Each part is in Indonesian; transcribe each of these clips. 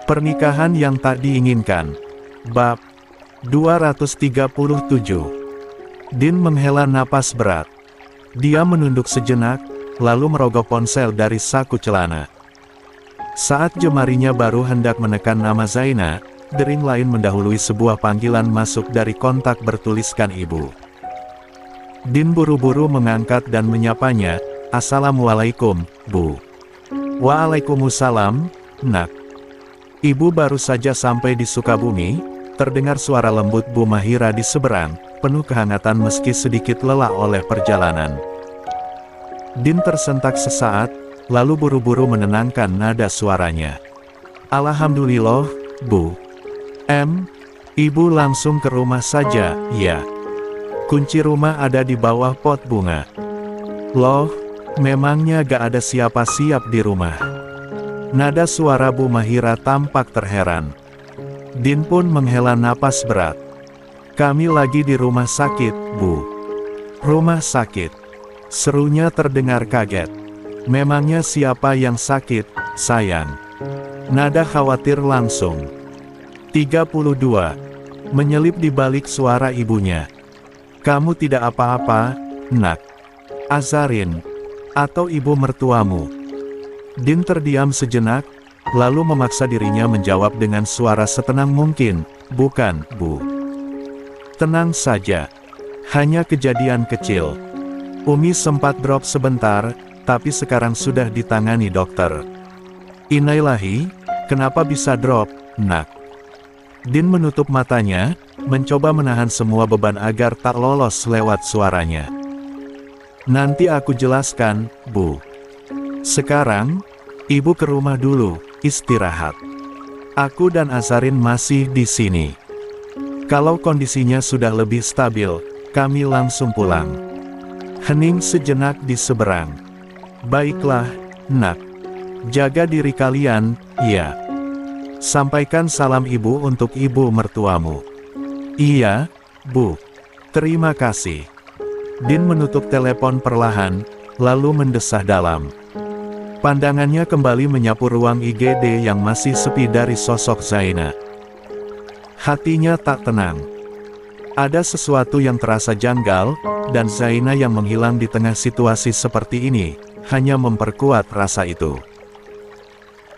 Pernikahan yang tak diinginkan. Bab 237. Din menghela napas berat. Dia menunduk sejenak, lalu merogoh ponsel dari saku celana. Saat jemarinya baru hendak menekan nama Zaina, dering lain mendahului sebuah panggilan masuk dari kontak bertuliskan ibu. Din buru-buru mengangkat dan menyapanya, "Assalamualaikum, Bu." "Waalaikumsalam, Nak." Ibu baru saja sampai di Sukabumi, terdengar suara lembut Bu Mahira di seberang, penuh kehangatan meski sedikit lelah oleh perjalanan. Din tersentak sesaat, lalu buru-buru menenangkan nada suaranya. "Alhamdulillah, Bu. Ibu langsung ke rumah saja, ya. Kunci rumah ada di bawah pot bunga." "Loh, memangnya gak ada siapa-siap di rumah?" Nada suara Bu Mahira tampak terheran. Din pun menghela napas berat. "Kami lagi di rumah sakit, Bu." "Rumah sakit?" serunya terdengar kaget. "Memangnya siapa yang sakit, sayang?" Nada khawatir langsung. 32. Menyelip di balik suara ibunya. "Kamu tidak apa-apa, Nak? Azarin? Atau ibu mertuamu?" Din terdiam sejenak, lalu memaksa dirinya menjawab dengan suara setenang mungkin, "Bukan, Bu. Tenang saja. Hanya kejadian kecil. Umi sempat drop sebentar, tapi sekarang sudah ditangani dokter." "Innalillahi, kenapa bisa drop, Nak?" Din menutup matanya, mencoba menahan semua beban agar tak lolos lewat suaranya. "Nanti aku jelaskan, Bu. Sekarang, ibu ke rumah dulu, istirahat. Aku dan Azarin masih di sini. Kalau kondisinya sudah lebih stabil, kami langsung pulang." Hening sejenak di seberang. "Baiklah, Nak. Jaga diri kalian, ya. Sampaikan salam ibu untuk ibu mertuamu." "Iya, Bu. Terima kasih." Din menutup telepon perlahan, lalu mendesah dalam. Pandangannya kembali menyapu ruang IGD yang masih sepi dari sosok Zaina. Hatinya tak tenang. Ada sesuatu yang terasa janggal, dan Zaina yang menghilang di tengah situasi seperti ini, hanya memperkuat rasa itu.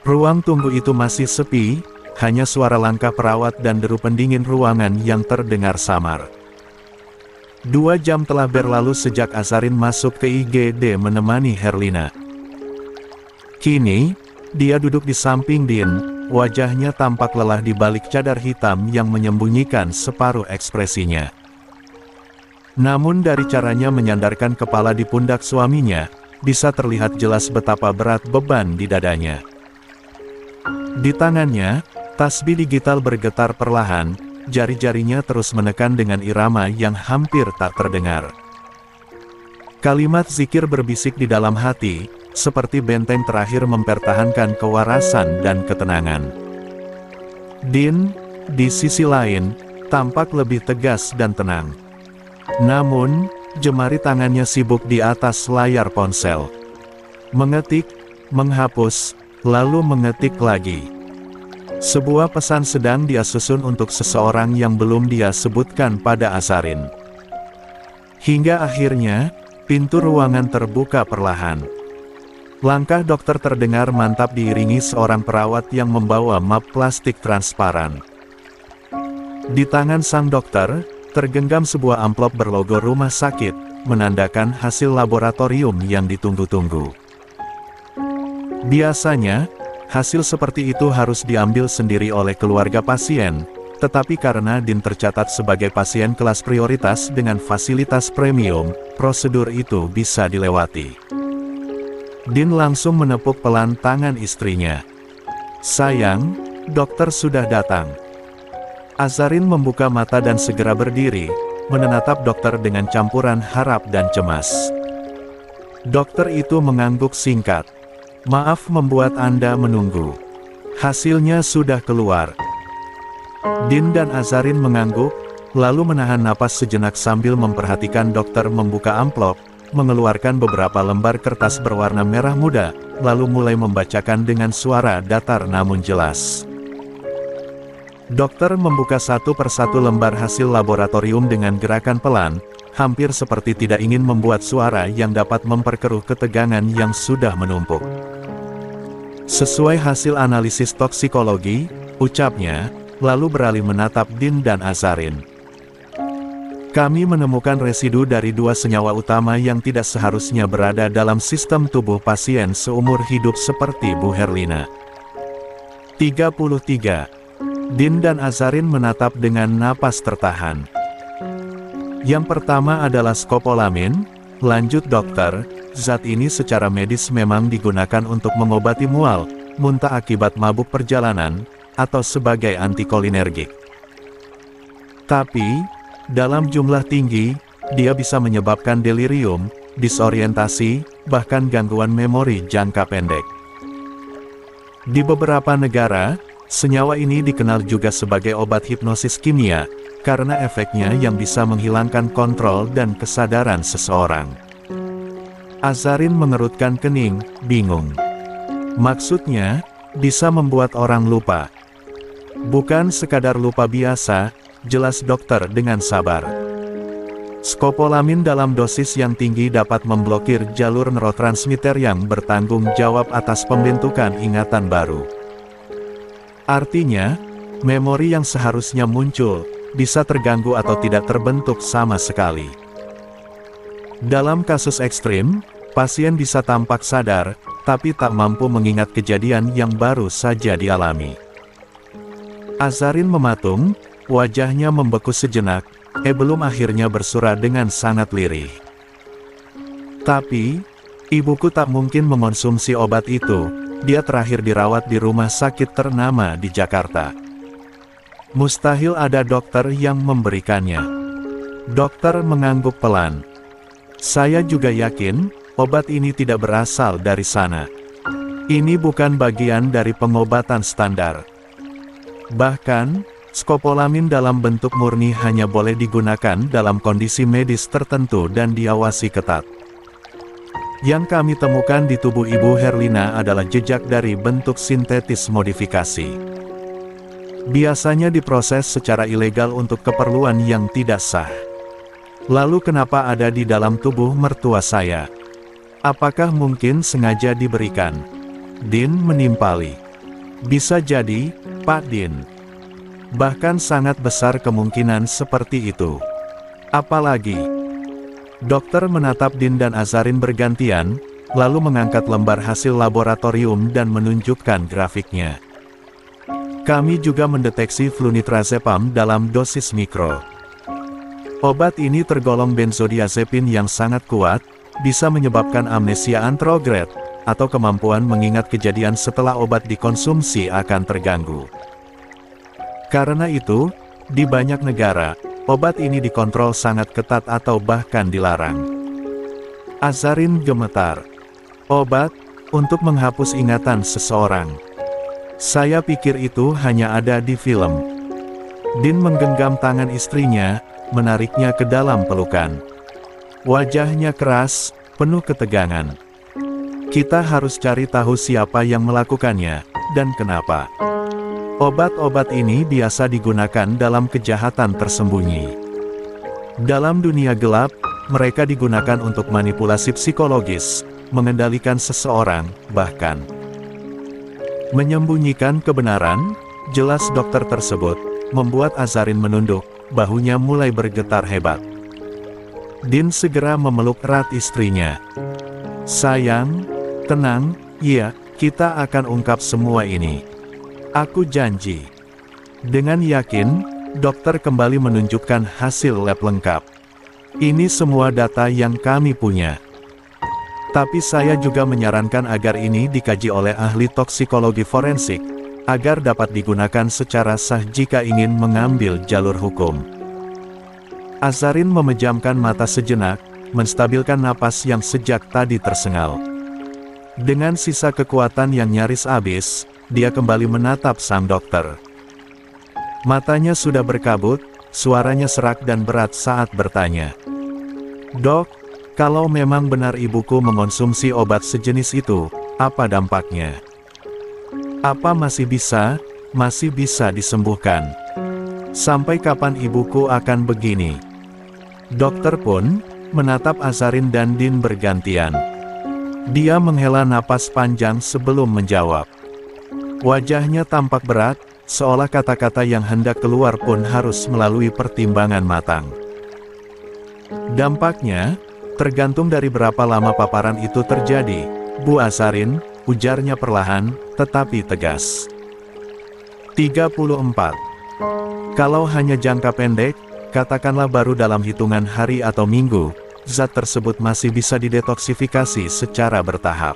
Ruang tunggu itu masih sepi, hanya suara langkah perawat dan deru pendingin ruangan yang terdengar samar. 2 jam telah berlalu sejak Azarin masuk ke IGD menemani Herlina. Kini, dia duduk di samping Din, wajahnya tampak lelah di balik cadar hitam yang menyembunyikan separuh ekspresinya. Namun dari caranya menyandarkan kepala di pundak suaminya, bisa terlihat jelas betapa berat beban di dadanya. Di tangannya, tasbih digital bergetar perlahan, jari-jarinya terus menekan dengan irama yang hampir tak terdengar. Kalimat zikir berbisik di dalam hati, seperti benteng terakhir mempertahankan kewarasan dan ketenangan. Din, di sisi lain, tampak lebih tegas dan tenang. Namun, jemari tangannya sibuk di atas layar ponsel. Mengetik, menghapus, lalu mengetik lagi. Sebuah pesan sedang dia susun untuk seseorang yang belum dia sebutkan pada Azarin. Hingga akhirnya, pintu ruangan terbuka perlahan. Langkah dokter terdengar mantap diiringi seorang perawat yang membawa map plastik transparan. Di tangan sang dokter, tergenggam sebuah amplop berlogo rumah sakit, menandakan hasil laboratorium yang ditunggu-tunggu. Biasanya, hasil seperti itu harus diambil sendiri oleh keluarga pasien, tetapi karena Din tercatat sebagai pasien kelas prioritas dengan fasilitas premium, prosedur itu bisa dilewati. Din langsung menepuk pelan tangan istrinya. "Sayang, dokter sudah datang." Azarin membuka mata dan segera berdiri, menatap dokter dengan campuran harap dan cemas. Dokter itu mengangguk singkat. "Maaf membuat Anda menunggu. Hasilnya sudah keluar." Din dan Azarin mengangguk, lalu menahan napas sejenak sambil memperhatikan dokter membuka amplop, mengeluarkan beberapa lembar kertas berwarna merah muda, lalu mulai membacakan dengan suara datar namun jelas. Dokter membuka satu persatu lembar hasil laboratorium dengan gerakan pelan, hampir seperti tidak ingin membuat suara yang dapat memperkeruh ketegangan yang sudah menumpuk. Sesuai hasil analisis toksikologi, ucapnya, lalu beralih menatap Din dan Azarin. Kami menemukan residu dari dua senyawa utama yang tidak seharusnya berada dalam sistem tubuh pasien seumur hidup seperti Bu Herlina. 33. Din dan Azarin menatap dengan napas tertahan. Yang pertama adalah skopolamin, lanjut dokter, zat ini secara medis memang digunakan untuk mengobati mual, muntah akibat mabuk perjalanan, atau sebagai antikolinergik. Tapi, dalam jumlah tinggi, dia bisa menyebabkan delirium, disorientasi, bahkan gangguan memori jangka pendek. Di beberapa negara, senyawa ini dikenal juga sebagai obat hipnosis kimia, karena efeknya yang bisa menghilangkan kontrol dan kesadaran seseorang. Azarin mengerutkan kening, bingung. Maksudnya, bisa membuat orang lupa. Bukan sekadar lupa biasa, jelas dokter dengan sabar. Skopolamin dalam dosis yang tinggi dapat memblokir jalur neurotransmitter yang bertanggung jawab atas pembentukan ingatan baru. Artinya, memori yang seharusnya muncul, bisa terganggu atau tidak terbentuk sama sekali. Dalam kasus ekstrim, pasien bisa tampak sadar, tapi tak mampu mengingat kejadian yang baru saja dialami. Azarin mematung, wajahnya membeku sejenak, belum akhirnya bersuara dengan sangat lirih. Tapi, ibuku tak mungkin mengonsumsi obat itu, dia terakhir dirawat di rumah sakit ternama di Jakarta. Mustahil ada dokter yang memberikannya. Dokter mengangguk pelan. Saya juga yakin, obat ini tidak berasal dari sana. Ini bukan bagian dari pengobatan standar. Bahkan, skopolamin dalam bentuk murni hanya boleh digunakan dalam kondisi medis tertentu dan diawasi ketat. Yang kami temukan di tubuh Ibu Herlina adalah jejak dari bentuk sintetis modifikasi. Biasanya diproses secara ilegal untuk keperluan yang tidak sah. Lalu kenapa ada di dalam tubuh mertua saya? Apakah mungkin sengaja diberikan? Din menimpali. Bisa jadi, Pak Din. Bahkan sangat besar kemungkinan seperti itu. Apalagi, dokter menatap Din dan Azarin bergantian, lalu mengangkat lembar hasil laboratorium dan menunjukkan grafiknya. Kami juga mendeteksi flunitrazepam dalam dosis mikro. Obat ini tergolong benzodiazepin yang sangat kuat, bisa menyebabkan amnesia antrograd, atau kemampuan mengingat kejadian setelah obat dikonsumsi akan terganggu. Karena itu, di banyak negara, obat ini dikontrol sangat ketat atau bahkan dilarang. Azarin gemetar. Obat, untuk menghapus ingatan seseorang. Saya pikir itu hanya ada di film. Din menggenggam tangan istrinya, menariknya ke dalam pelukan. Wajahnya keras, penuh ketegangan. Kita harus cari tahu siapa yang melakukannya, dan kenapa. Obat-obat ini biasa digunakan dalam kejahatan tersembunyi. Dalam dunia gelap, mereka digunakan untuk manipulasi psikologis, mengendalikan seseorang, bahkan menyembunyikan kebenaran. Jelas dokter tersebut membuat Azarin menunduk, bahunya mulai bergetar hebat. Din segera memeluk erat istrinya. Sayang, tenang, iya, kita akan ungkap semua ini. Aku janji. Dengan yakin, dokter kembali menunjukkan hasil lab lengkap. Ini semua data yang kami punya. Tapi saya juga menyarankan agar ini dikaji oleh ahli toksikologi forensik, agar dapat digunakan secara sah jika ingin mengambil jalur hukum. Azarin memejamkan mata sejenak, menstabilkan napas yang sejak tadi tersengal. Dengan sisa kekuatan yang nyaris habis, dia kembali menatap sang dokter. Matanya sudah berkabut, suaranya serak dan berat saat bertanya. "Dok, kalau memang benar ibuku mengonsumsi obat sejenis itu, apa dampaknya? Apa masih bisa disembuhkan? Sampai kapan ibuku akan begini?" Dokter pun menatap Azarin dan Din bergantian. Dia menghela napas panjang sebelum menjawab. Wajahnya tampak berat, seolah kata-kata yang hendak keluar pun harus melalui pertimbangan matang. "Dampaknya tergantung dari berapa lama paparan itu terjadi, Bu Azarin," ujarnya perlahan, tetapi tegas. 34. Kalau hanya jangka pendek, katakanlah baru dalam hitungan hari atau minggu, zat tersebut masih bisa didetoksifikasi secara bertahap.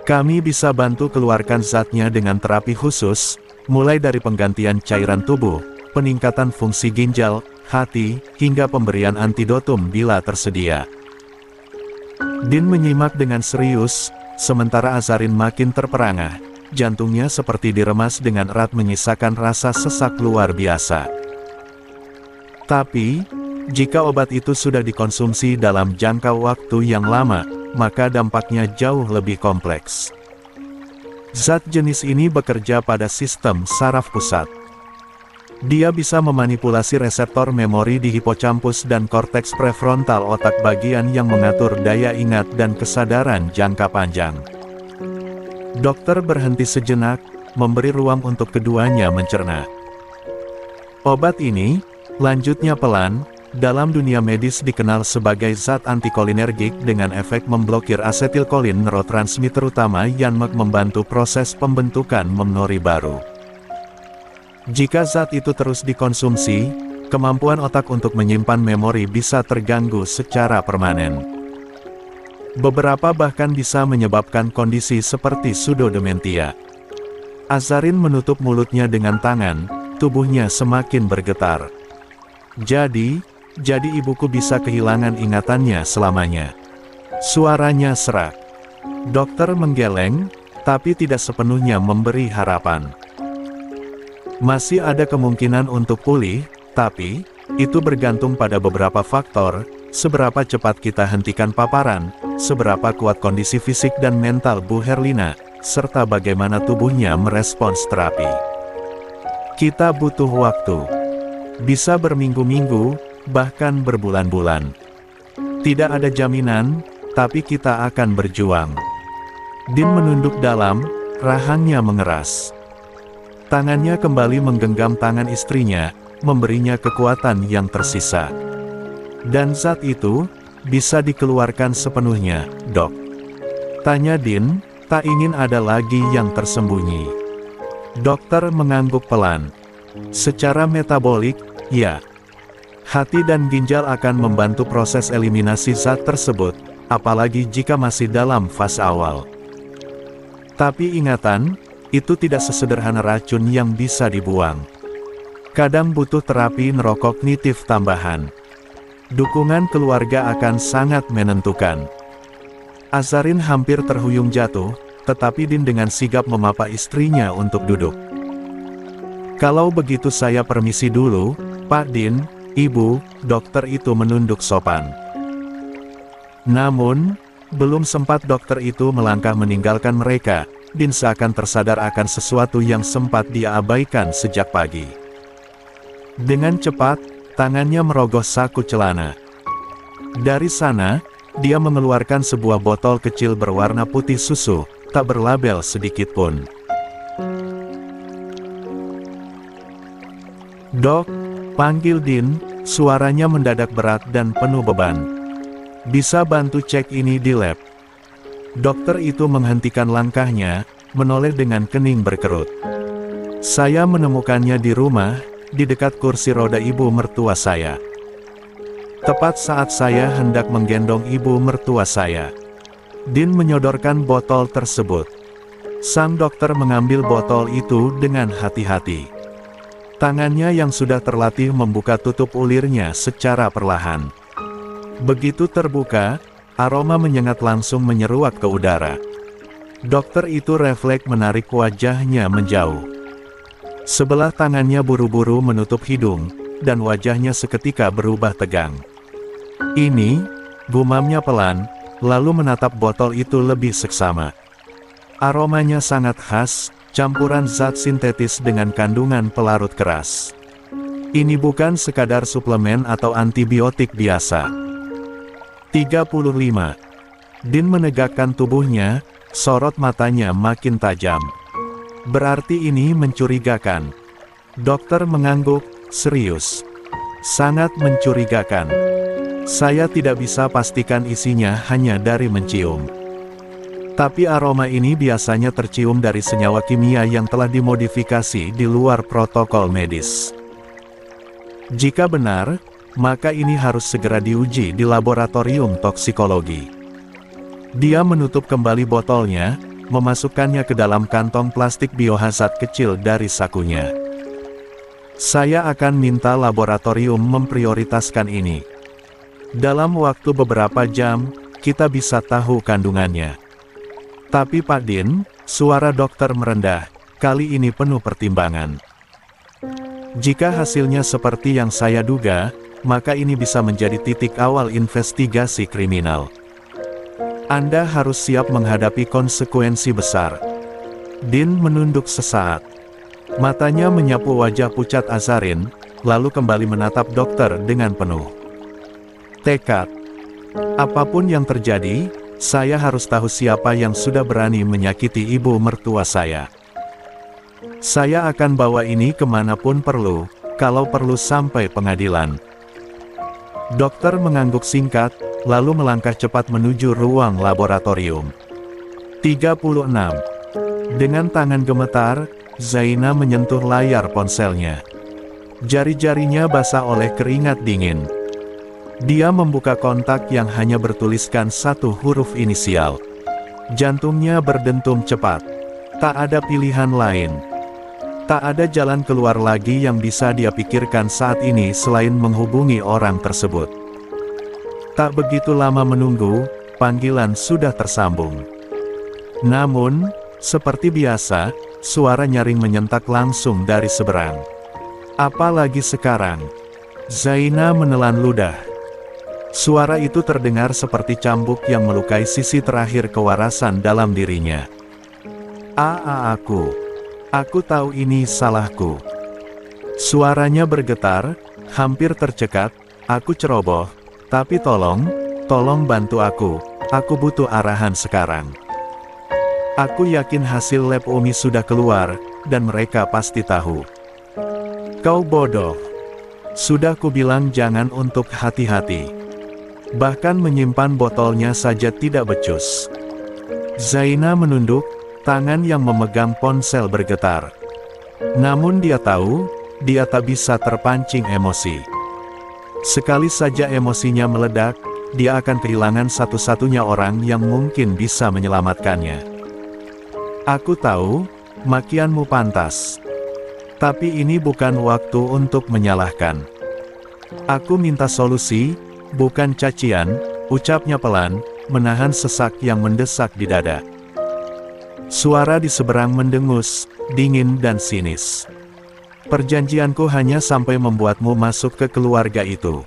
Kami bisa bantu keluarkan zatnya dengan terapi khusus, mulai dari penggantian cairan tubuh, peningkatan fungsi ginjal, hati, hingga pemberian antidotum bila tersedia. Din menyimak dengan serius, sementara Azarin makin terperangah, jantungnya seperti diremas dengan erat menyisakan rasa sesak luar biasa. Tapi, jika obat itu sudah dikonsumsi dalam jangka waktu yang lama, maka dampaknya jauh lebih kompleks. Zat jenis ini bekerja pada sistem saraf pusat. Dia bisa memanipulasi reseptor memori di hipocampus dan korteks prefrontal otak bagian yang mengatur daya ingat dan kesadaran jangka panjang. Dokter berhenti sejenak, memberi ruang untuk keduanya mencerna. Obat ini, lanjutnya pelan, dalam dunia medis dikenal sebagai zat antikolinergik dengan efek memblokir asetilkolin neurotransmitter utama yang membantu proses pembentukan memori baru. Jika zat itu terus dikonsumsi, kemampuan otak untuk menyimpan memori bisa terganggu secara permanen. Beberapa bahkan bisa menyebabkan kondisi seperti pseudodementia. Azarin menutup mulutnya dengan tangan, tubuhnya semakin bergetar. Jadi ibuku bisa kehilangan ingatannya selamanya. Suaranya serak. Dokter menggeleng, tapi tidak sepenuhnya memberi harapan. Masih ada kemungkinan untuk pulih, tapi itu bergantung pada beberapa faktor, seberapa cepat kita hentikan paparan, seberapa kuat kondisi fisik dan mental Bu Herlina, serta bagaimana tubuhnya merespons terapi. Kita butuh waktu. Bisa berminggu-minggu, bahkan berbulan-bulan. Tidak ada jaminan, tapi kita akan berjuang. Din menunduk dalam, rahangnya mengeras. Tangannya kembali menggenggam tangan istrinya, memberinya kekuatan yang tersisa. Dan zat itu, bisa dikeluarkan sepenuhnya, Dok? Tanya Din, tak ingin ada lagi yang tersembunyi. Dokter mengangguk pelan. Secara metabolik, ya. Hati dan ginjal akan membantu proses eliminasi zat tersebut, apalagi jika masih dalam fase awal. Tapi ingatan, itu tidak sesederhana racun yang bisa dibuang. Kadang butuh terapi neurokognitif tambahan. Dukungan keluarga akan sangat menentukan. Azarin hampir terhuyung jatuh, tetapi Din dengan sigap memapa istrinya untuk duduk. "Kalau begitu saya permisi dulu, Pak Din, Ibu," dokter itu menunduk sopan. Namun, belum sempat dokter itu melangkah meninggalkan mereka, Din seakan tersadar akan sesuatu yang sempat dia abaikan sejak pagi. Dengan cepat, tangannya merogoh saku celana. Dari sana, dia mengeluarkan sebuah botol kecil berwarna putih susu, tak berlabel sedikitpun. "Dok," panggil Din, suaranya mendadak berat dan penuh beban. "Bisa bantu cek ini di lab?" Dokter itu menghentikan langkahnya, menoleh dengan kening berkerut. "Saya menemukannya di rumah, di dekat kursi roda ibu mertua saya. Tepat saat saya hendak menggendong ibu mertua saya." Din menyodorkan botol tersebut. Sang dokter mengambil botol itu dengan hati-hati. Tangannya yang sudah terlatih membuka tutup ulirnya secara perlahan. Begitu terbuka, aroma menyengat langsung menyeruak ke udara. Dokter itu refleks menarik wajahnya menjauh. Sebelah tangannya buru-buru menutup hidung, dan wajahnya seketika berubah tegang. "Ini," gumamnya pelan, lalu menatap botol itu lebih seksama. Aromanya sangat khas, campuran zat sintetis dengan kandungan pelarut keras. Ini bukan sekadar suplemen atau antibiotik biasa. 35. Dean menegakkan tubuhnya, sorot matanya makin tajam. "Berarti ini mencurigakan." Dokter mengangguk, serius. "Sangat mencurigakan. Saya tidak bisa pastikan isinya hanya dari mencium. Tapi aroma ini biasanya tercium dari senyawa kimia yang telah dimodifikasi di luar protokol medis. Jika benar, maka ini harus segera diuji di laboratorium toksikologi." Dia menutup kembali botolnya, memasukkannya ke dalam kantong plastik biohazard kecil dari sakunya. "Saya akan minta laboratorium memprioritaskan ini. Dalam waktu beberapa jam, kita bisa tahu kandungannya." "Tapi Pak Dean," suara dokter merendah, kali ini penuh pertimbangan. "Jika hasilnya seperti yang saya duga, maka ini bisa menjadi titik awal investigasi kriminal. Anda harus siap menghadapi konsekuensi besar." Dean menunduk sesaat. Matanya menyapu wajah pucat Azarin, lalu kembali menatap dokter dengan penuh tekad. "Apapun yang terjadi, saya harus tahu siapa yang sudah berani menyakiti ibu mertua saya. Saya akan bawa ini kemanapun perlu, kalau perlu sampai pengadilan." Dokter mengangguk singkat, lalu melangkah cepat menuju ruang laboratorium. 36. Dengan tangan gemetar, Zaina menyentuh layar ponselnya. Jari-jarinya basah oleh keringat dingin. Dia membuka kontak yang hanya bertuliskan satu huruf inisial. Jantungnya berdentum cepat. Tak ada pilihan lain. Tak ada jalan keluar lagi yang bisa dia pikirkan saat ini selain menghubungi orang tersebut. Tak begitu lama menunggu, panggilan sudah tersambung. Namun, seperti biasa, suara nyaring menyentak langsung dari seberang. Apalagi sekarang. Zaina menelan ludah. Suara itu terdengar seperti cambuk yang melukai sisi terakhir kewarasan dalam dirinya. Aku tahu ini salahku." Suaranya bergetar, hampir tercekat. "Aku ceroboh, tapi tolong bantu aku butuh arahan sekarang. Aku yakin hasil lab Umi sudah keluar, dan mereka pasti tahu." "Kau bodoh. Sudah kubilang jangan untuk hati-hati. Bahkan menyimpan botolnya saja tidak becus." Zaina menunduk, tangan yang memegang ponsel bergetar. Namun dia tahu, dia tak bisa terpancing emosi. Sekali saja emosinya meledak, dia akan kehilangan satu-satunya orang yang mungkin bisa menyelamatkannya. "Aku tahu, makianmu pantas. Tapi ini bukan waktu untuk menyalahkan. Aku minta solusi, bukan cacian," ucapnya pelan, menahan sesak yang mendesak di dada. Suara di seberang mendengus, dingin dan sinis. "Perjanjianku hanya sampai membuatmu masuk ke keluarga itu.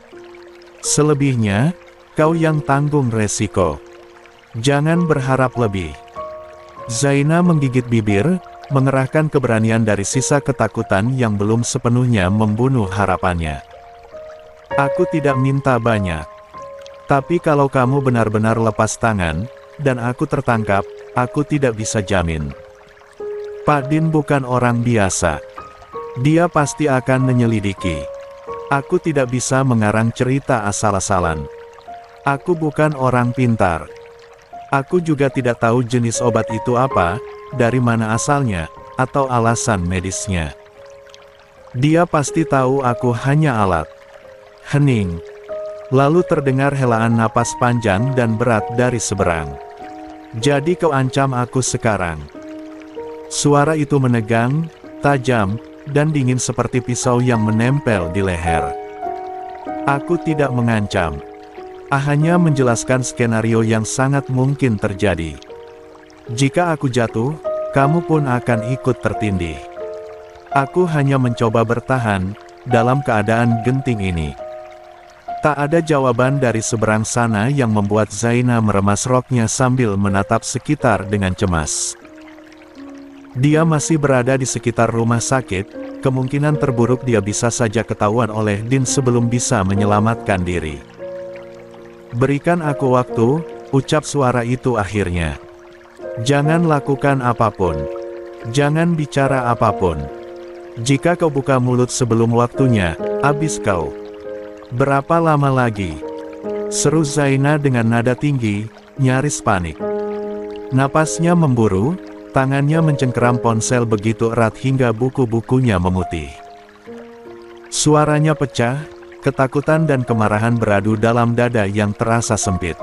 Selebihnya, kau yang tanggung resiko. Jangan berharap lebih." Zaina menggigit bibir, mengerahkan keberanian dari sisa ketakutan yang belum sepenuhnya membunuh harapannya. "Aku tidak minta banyak. Tapi kalau kamu benar-benar lepas tangan, dan aku tertangkap, aku tidak bisa jamin. Pak Dean bukan orang biasa. Dia pasti akan menyelidiki. Aku tidak bisa mengarang cerita asal-asalan. Aku bukan orang pintar. Aku juga tidak tahu jenis obat itu apa, dari mana asalnya, atau alasan medisnya. Dia pasti tahu aku hanya alat." Hening. Lalu terdengar helaan napas panjang dan berat dari seberang. "Jadi kau ancam aku sekarang?" Suara itu menegang, tajam, dan dingin seperti pisau yang menempel di leher. "Aku tidak mengancam. Hanya menjelaskan skenario yang sangat mungkin terjadi. Jika aku jatuh, kamu pun akan ikut tertindih. Aku hanya mencoba bertahan, dalam keadaan genting ini. Tak ada jawaban dari seberang sana yang membuat Zaina meremas roknya sambil menatap sekitar dengan cemas. Dia masih berada di sekitar rumah sakit, kemungkinan terburuk dia bisa saja ketahuan oleh Din sebelum bisa menyelamatkan diri. Berikan aku waktu, ucap suara itu akhirnya. Jangan lakukan apapun. Jangan bicara apapun. Jika kau buka mulut sebelum waktunya, habis kau. Berapa lama lagi? Seru Zaina dengan nada tinggi, nyaris panik. Napasnya memburu, tangannya mencengkeram ponsel begitu erat hingga buku-bukunya memutih. Suaranya pecah, ketakutan dan kemarahan beradu dalam dada yang terasa sempit.